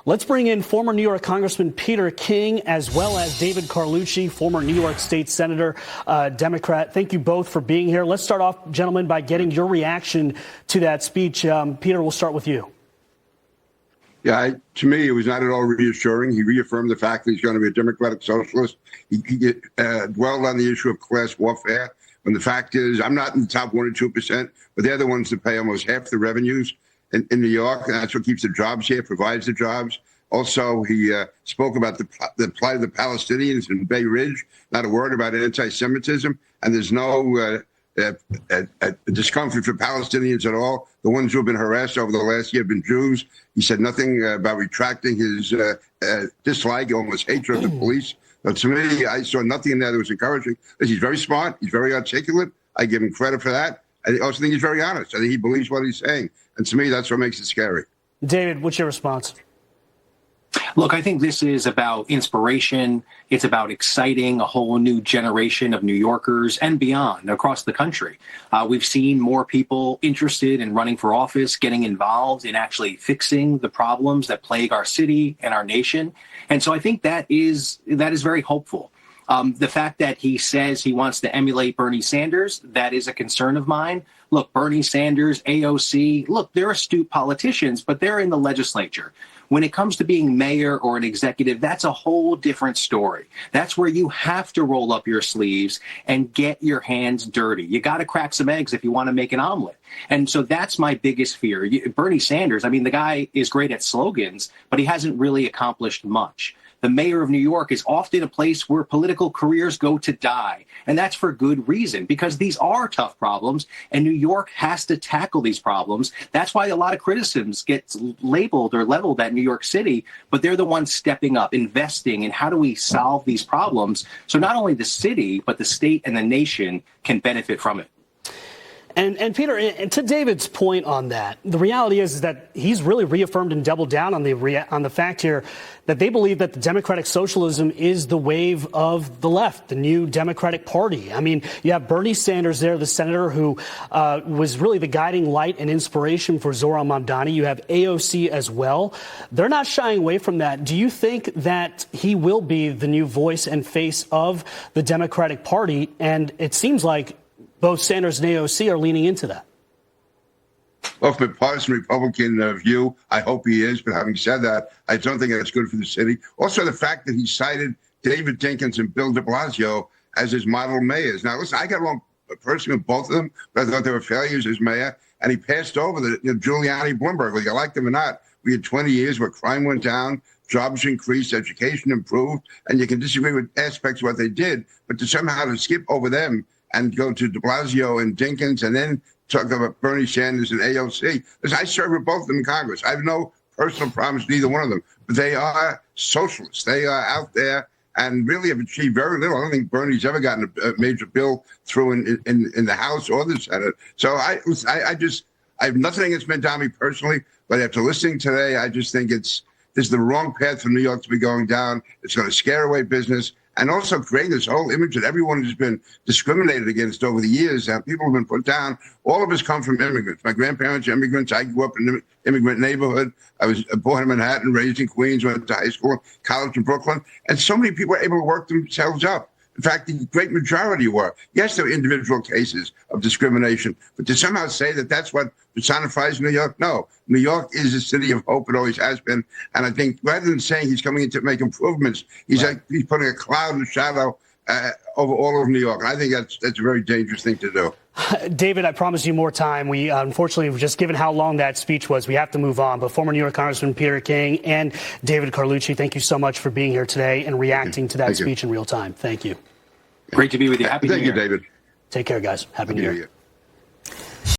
Let's bring in former New York Congressman Peter King, as well as David Carlucci, former New York State Senator, Democrat. Thank you both for being here. Let's start off, gentlemen, by getting your reaction to that speech. Peter, we'll start with you. Yeah, to me, it was not at all reassuring. He reaffirmed the fact that he's going to be a democratic socialist. He dwelled on the issue of class warfare. When the fact is, I'm not in the top 1 or 2%, but they're the ones that pay almost half the revenues in New York, and that's what keeps the jobs here, provides the jobs. Also, he spoke about the plight of the Palestinians in Bay Ridge, not a word about anti-Semitism, and there's no discomfort for Palestinians at all. The ones who have been harassed over the last year have been Jews. He said nothing about retracting his dislike, almost hatred of the police. But to me, I saw nothing in there that was encouraging. He's very smart. He's very articulate. I give him credit for that. I also think he's very honest. I think he believes what he's saying. And to me, that's what makes it scary. David, what's your response? Look, I think this is about inspiration. It's about exciting a whole new generation of New Yorkers and beyond across the country. We've seen more people interested in running for office, getting involved in actually fixing the problems that plague our city and our nation. And so I think that is very hopeful. The fact that he says he wants to emulate Bernie Sanders, that is a concern of mine. Look, Bernie Sanders, AOC, look, they're astute politicians, but they're in the legislature. When it comes to being mayor or an executive, that's a whole different story. That's where you have to roll up your sleeves and get your hands dirty. You got to crack some eggs if you want to make an omelet. And so that's my biggest fear. Bernie Sanders, I mean, the guy is great at slogans, but he hasn't really accomplished much. The mayor of New York is often a place where political careers go to die. And that's for good reason, because these are tough problems, and New York has to tackle these problems. That's why a lot of criticisms get labeled or leveled at New York City, but they're the ones stepping up, investing in how do we solve these problems so not only the city, but the state and the nation can benefit from it. And Peter, and to David's point on that, the reality is that he's really reaffirmed and doubled down on the fact here that they believe that the democratic socialism is the wave of the left, the new Democratic Party. I mean, you have Bernie Sanders there, the senator who was really the guiding light and inspiration for Zohran Mamdani. You have AOC as well. They're not shying away from that. Do you think that he will be the new voice and face of the Democratic Party? And it seems like both Sanders and AOC are leaning into that. Well, from a partisan Republican view, I hope he is. But having said that, I don't think that's good for the city. Also, the fact that he cited David Dinkins and Bill de Blasio as his model mayors. Now, listen, I got along personally with both of them, but I thought they were failures as mayor. And he passed over the Giuliani Bloomberg. Whether you like them or not, we had 20 years where crime went down, jobs increased, education improved, and you can disagree with aspects of what they did, but to somehow skip over them and go to de Blasio and Dinkins and then talk about Bernie Sanders and AOC. Because I served with both of them in Congress. I have no personal problems with either one of them. But they are socialists. They are out there and really have achieved very little. I don't think Bernie's ever gotten a major bill through in the House or the Senate. So I have nothing against Mamdani personally, but after listening today, I just think this is the wrong path for New York to be going down. It's going to scare away business. And also create this whole image that everyone has been discriminated against over the years. People have been put down. All of us come from immigrants. My grandparents are immigrants. I grew up in an immigrant neighborhood. I was born in Manhattan, raised in Queens, went to high school, college in Brooklyn. And so many people were able to work themselves up. In fact, the great majority were. Yes, there were individual cases of discrimination, but to somehow say that that's what personifies New York, no. New York is a city of hope. It always has been. And I think rather than saying he's coming in to make improvements, he's putting a cloud and shadow over all of New York. I think that's a very dangerous thing to do. David, I promise you more time. We unfortunately, just given how long that speech was, we have to move on. But former New York Congressman Peter King and David Carlucci, thank you so much for being here today and reacting to that speech in real time. Thank you. Great to be with you. Happy New Year. Thank you, David. Take care, guys. Happy New Year.